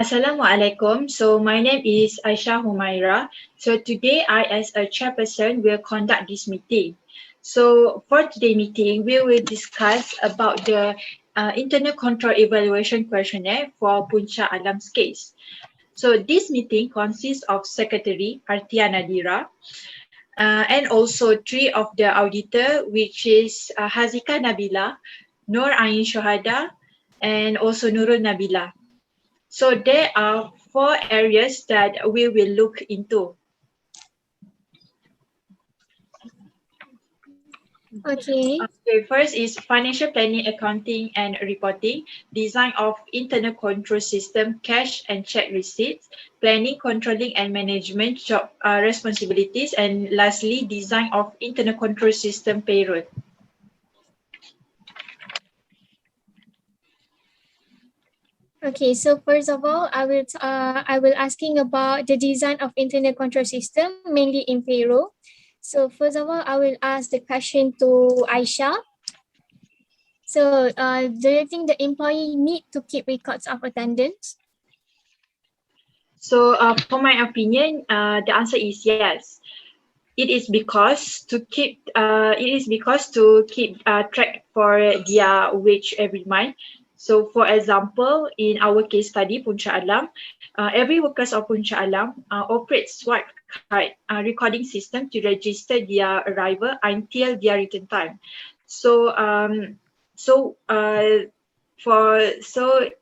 Assalamualaikum. So my name is Aisyah Humaira. So today I as a chairperson will conduct this meeting. So for today's meeting, we will discuss about the internal control evaluation questionnaire for Punca Alam's case. So this meeting consists of Secretary Arthiya Nadhira and also three of the auditor, which is Haziqah Nabilah, Nur Ain Syuhada, and also Nurul Nabila. So there are four areas that we will look into. Okay. First is financial planning, accounting and reporting, design of internal control system, cash and check receipts, planning, controlling and management job responsibilities, and lastly, design of internal control system payroll. Okay, so first of all, I will asking about the design of internal control system, mainly in payroll. So first of all, I will ask the question to Aisyah. So do you think the employee need to keep records of attendance? So for my opinion, the answer is yes. It is because to keep track for their wage every month. So for example, in our case study, Punca Alam, every workers of Punca Alam operates swipe card recording system to register their arrival until their return time. So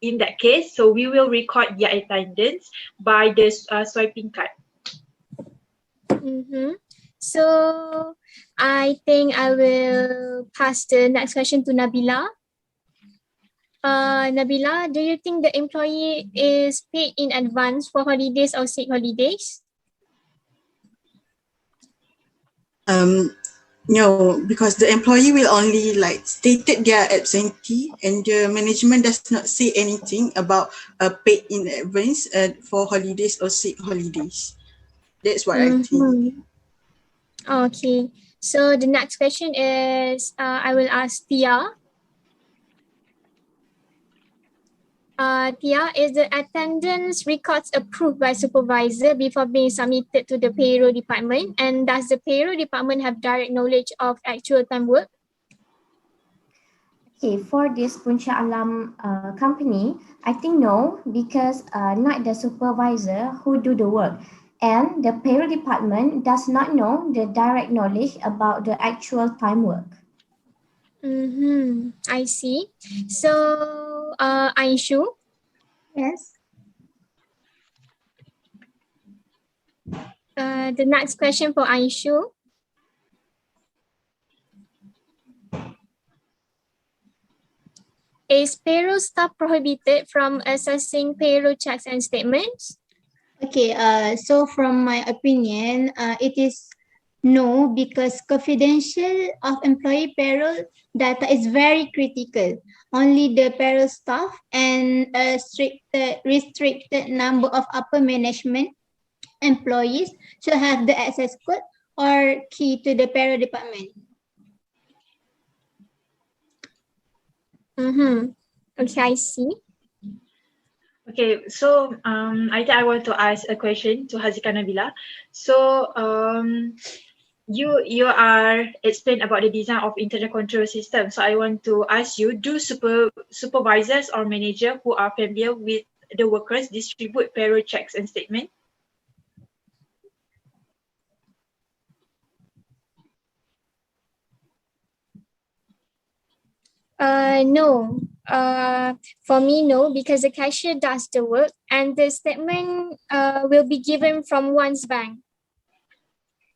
in that case, so we will record their attendance by the swiping card. So I think I will pass the next question to Nabila. Nabila, do you think the employee is paid in advance for holidays or sick holidays? No, because the employee will only stated their absentee and the management does not say anything about paid in advance for holidays or sick holidays. That's what I think. Okay, so the next question is I will ask Tia. Tia, is the attendance records approved by supervisor before being submitted to the payroll department? And does the payroll department have direct knowledge of actual time work? Okay, for this Punca Alam company, I think no, because not the supervisor who do the work. And the payroll department does not know the direct knowledge about the actual time work. I see. So, Aishu? Yes. The next question for Aishu. Is payroll staff prohibited from accessing payroll checks and statements? Okay, so from my opinion, it is no, because confidential of employee payroll data is very critical. Only the payroll staff and a restricted number of upper management employees should have the access code or key to the payroll department. Okay, I see. Okay, so I want to ask a question to Haziqah Nabila. So you are explained about the design of internal control system. So I want to ask you, do supervisors or manager who are familiar with the workers distribute payroll checks and statements? No. For me, no, because the cashier does the work and the statement will be given from one's bank.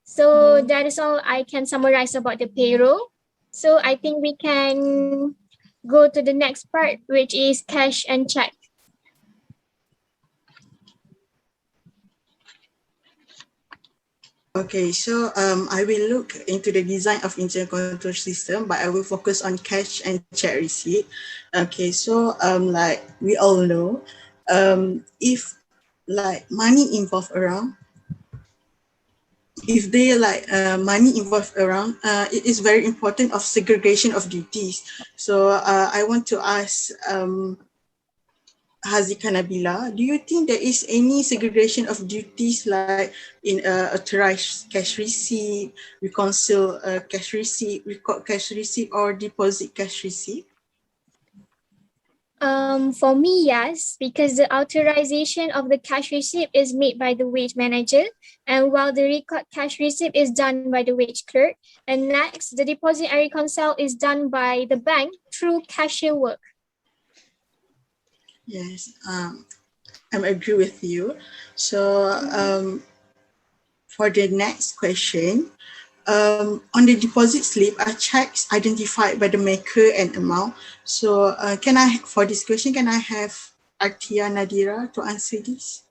So that is all I can summarize about the payroll. So I think we can go to the next part, which is cash and check. Okay, so I will look into the design of internal control system, but I will focus on cash and check receipt. Okay, so like we all know, if money involved around, if they money involved around, it is very important of segregation of duties. So I want to ask Haziqah Nabila, do you think there is any segregation of duties like in authorized cash receipt, reconcile cash receipt, record cash receipt, or deposit cash receipt? For me, yes, because the authorization of the cash receipt is made by the wage manager, and while the record cash receipt is done by the wage clerk, and next, the deposit and reconcile is done by the bank through cashier work. Yes, I agree with you. So for the next question, on the deposit slip are checks identified by the maker and amount. So for this question, can I have Arthiya Nadhira to answer this?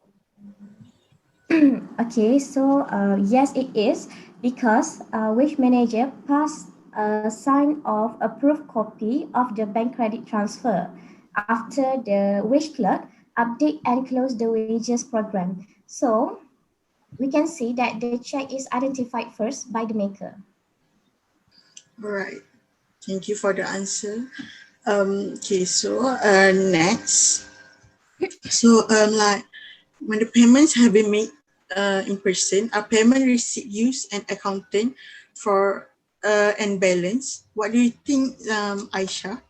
Okay, so yes, it is because wage manager passed a sign of approved copy of the bank credit transfer after the wage clerk update and close the wages program. So we can see that the check is identified first by the maker. All right, thank you for the answer. Okay, so next, so like when the payments have been made in person, are payment receipt used and accountant for and balance? What do you think, Aisyah?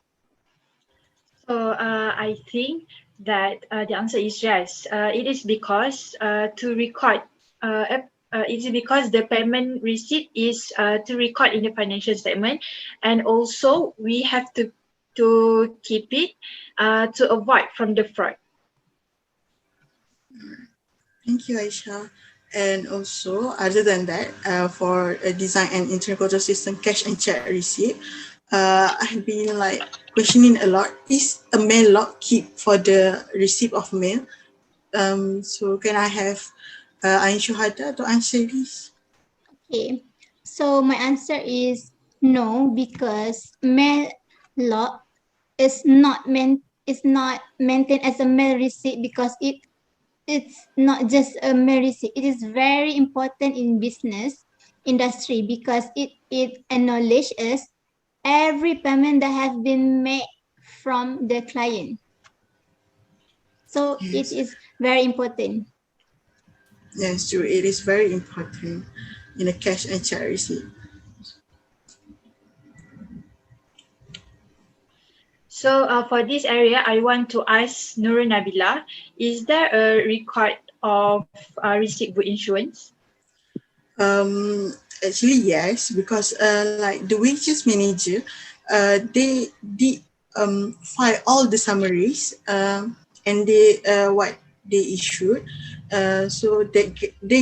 So I think that the answer is yes. It is because to record, it is because the payment receipt is to record in the financial statement, and also we have to keep it to avoid from the fraud. Thank you, Aisyah. And also, other than that, for design and internal control system, cash and check receipt, I've been like questioning a lot. Is a mail log keep for the receipt of mail? So can I have Syuhada to answer this? Okay, so my answer is no, because mail log is not maintained as a mail receipt, because it's not just a mail receipt. It is very important in business industry because it acknowledges every payment that has been made from the client. So Yes. it is very important. Yes, true. It is very important in a cash and check receipt. So for this area, I want to ask Nurul Nabila, is there a record of receipt book insurance? Actually, yes, because like the wages manager, they did file all the summaries and they what they issued, so they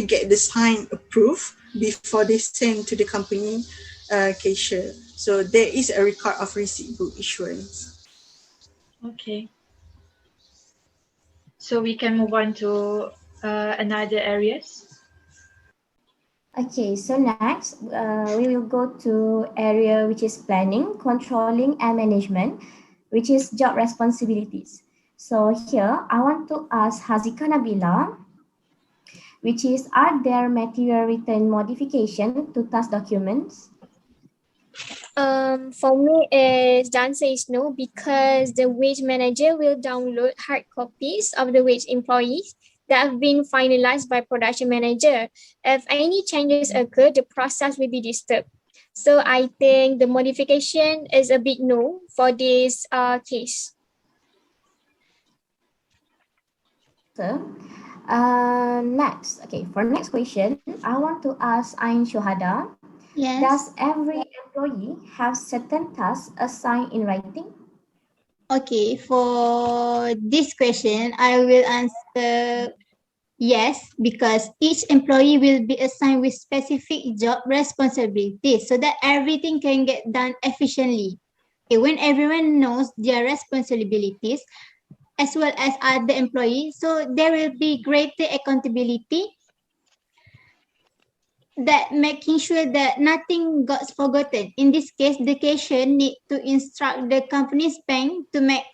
get the sign approved before they send to the company cashier. So there is a record of receipt book issuance. Okay. So we can move on to another areas. Okay, so next we will go to area which is planning, controlling and management, which is job responsibilities. So here I want to ask Haziqah Nabila, which is, are there material written modification to task documents? For me, the answer is no, because the wage manager will download hard copies of the wage employees that have been finalized by production manager. If any changes occur, the process will be disturbed. So I think the modification is a big no for this case. So, next, okay, for next question, I want to ask Syuhada. Yes. Does every employee have certain tasks assigned in writing? Okay, for this question, I will answer yes, because each employee will be assigned with specific job responsibilities so that everything can get done efficiently. Okay, when everyone knows their responsibilities as well as other employees, so there will be greater accountability, that making sure that nothing got forgotten. In this case, the cashier need to instruct the company's bank to make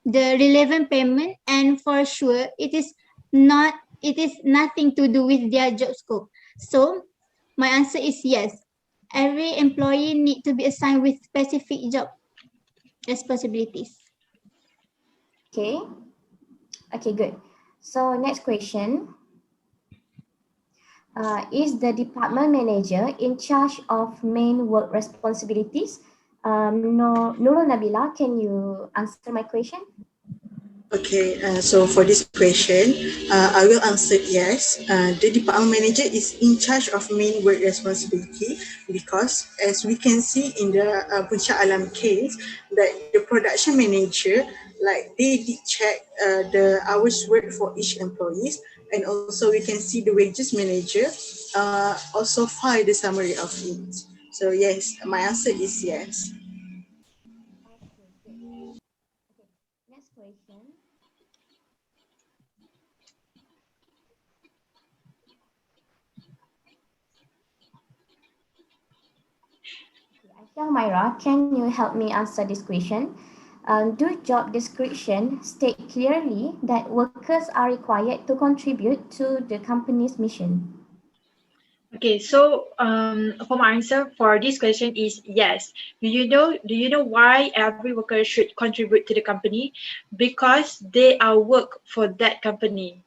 the relevant payment, and for sure it is nothing to do with their job scope. So my answer is yes. Every employee need to be assigned with specific job responsibilities. Okay. Okay, good. So next question. Is the department manager in charge of main work responsibilities? Nurul, Nabila, can you answer my question? Okay, so for this question, I will answer yes. The department manager is in charge of main work responsibility because, as we can see in the Puncak Alam case, that the production manager, like they did check the hours worked for each employees, and also we can see the wages manager also file the summary of it. So yes, my answer is yes. Okay, good. Okay, next question. Okay, Aisyah, Humaira, can you help me answer this question? Do job description state clearly that workers are required to contribute to the company's mission? Okay, so for my answer for this question is yes. Do you know why every worker should contribute to the company? Because they are work for that company.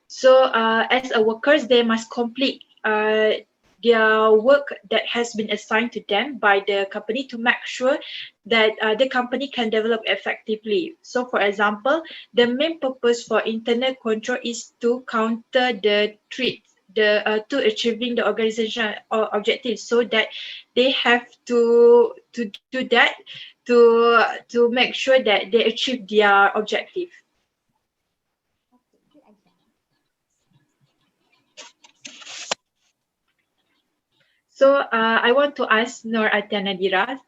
So as a workers, they must complete their work that has been assigned to them by the company to make sure that the company can develop effectively. So for example, the main purpose for internal control is to counter the threats to achieving the organization objectives, so that they have to do that to make sure that they achieve their objective. Okay, good, Aisyah. So I want to ask Nur and Nadhira.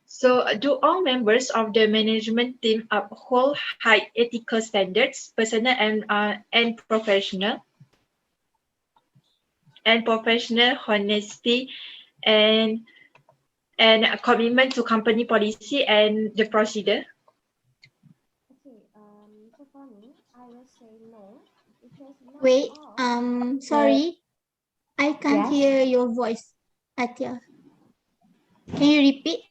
So do all members of the management team uphold high ethical standards, personal and professional honesty and a commitment to company policy and the procedure? Okay, so for me, I will say no because not Wait, all. sorry, I can't Yes. hear your voice, Arthiya. Can you repeat?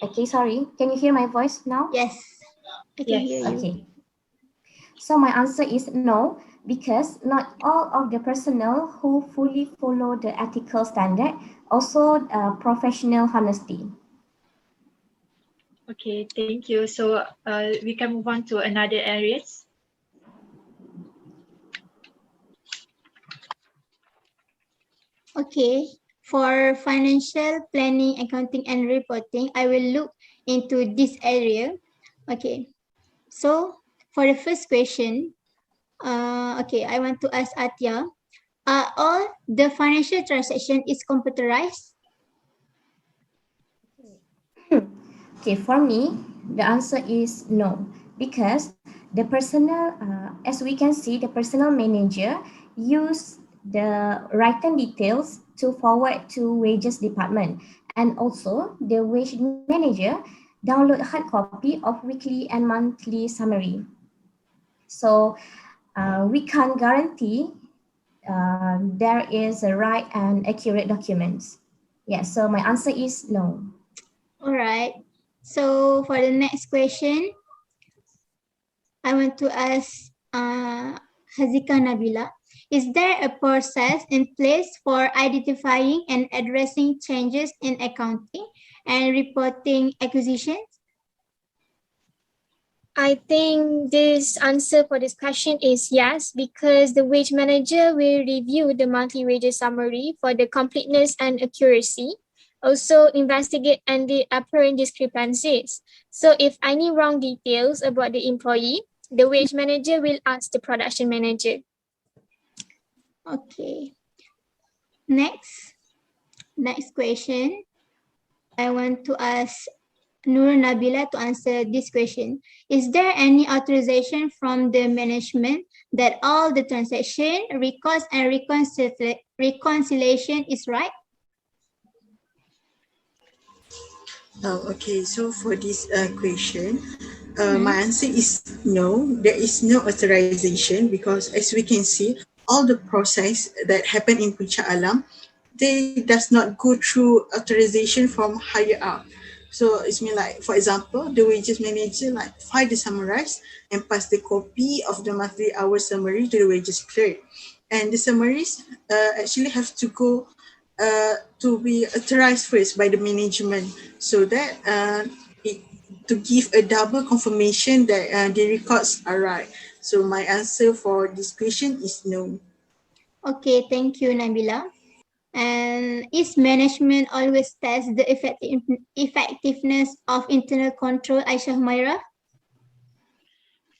Okay, sorry. Can you hear my voice now? Yes, I can hear Yes. you. Okay. So my answer is no, because not all of the personnel who fully follow the ethical standard also professional honesty. Okay, thank you. So we can move on to another areas. Okay, for financial planning, accounting, and reporting, I will look into this area. Okay, so for the first question, okay, I want to ask Arthiya, are all the financial transaction is computerized? Okay, for me, the answer is no, because the personal, as we can see, the personal manager use the written details to forward to wages department, and also the wage manager download hard copy of weekly and monthly summary. So we can't guarantee there is a right and accurate documents. Yeah, so my answer is no. All right. So for the next question, I want to ask Haziqah Nabila. Is there a process in place for identifying and addressing changes in accounting and reporting acquisitions? I think this answer for this question is yes, because the wage manager will review the monthly wages summary for the completeness and accuracy, also investigate any apparent discrepancies. So if any wrong details about the employee, the wage manager will ask the production manager. Okay. Next question. I want to ask Nabila to answer this question. Is there any authorization from the management that all the transaction, records, and reconciliation is right? Okay, so for this question, my answer is no. There is no authorization because, as we can see, all the process that happen in Puncak Alam, they does not go through authorization from higher up. So it's mean like, for example, the wages manager like file the summarize and pass the copy of the monthly hour summary to the wages clerk. And the summaries actually have to go to be authorized first by the management, so that it, to give a double confirmation that the records are right. So my answer for this question is no. Okay, thank you, Nabila. And is management always test the effectiveness of internal control, Aisyah Humaira?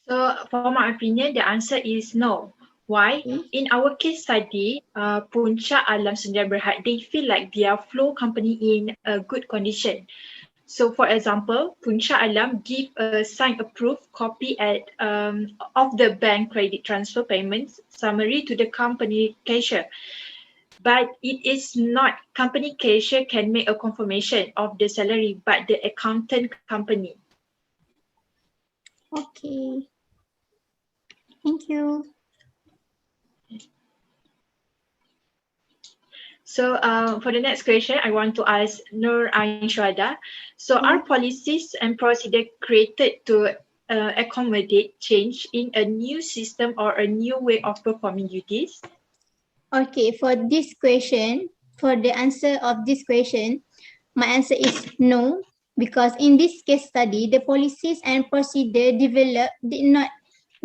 So for my opinion, the answer is no. Why? In our case study, Puncak Alam Sdn Bhd, they feel like their flow company in a good condition. So for example, Puncak Alam give a signed approved copy of the bank credit transfer payments summary to the company cashier. But it is not company cashier can make a confirmation of the salary, but the accountant company. Okay. Thank you. So for the next question, I want to ask Nurul and Syuhada. So are policies and procedure created to accommodate change in a new system or a new way of performing duties? Okay, for this question, for the answer of this question, my answer is no, because in this case study, the policies and procedure did not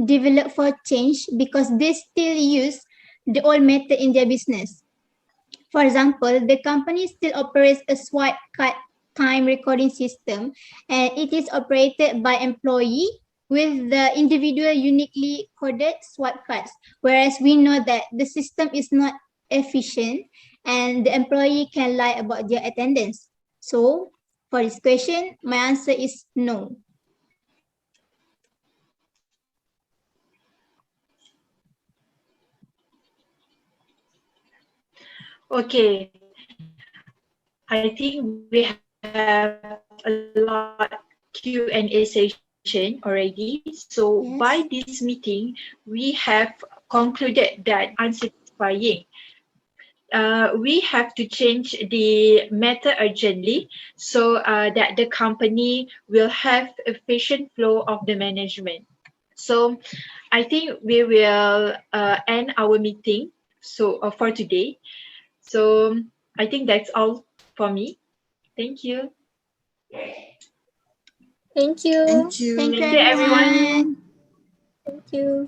develop for change because they still use the old method in their business. For example, the company still operates a swipe card time recording system, and it is operated by employee with the individual uniquely coded swipe cards, whereas we know that the system is not efficient and the employee can lie about their attendance. So for this question, my answer is no. Okay, I think we have a lot Q&A session already. So by this meeting, we have concluded that unsatisfying. We have to change the matter urgently so that the company will have efficient flow of the management. So I think we will end our meeting for today. So I think that's all for me. Thank you. Thank you. Thank you. Thank you, Thank you, everyone. everyone. Thank you.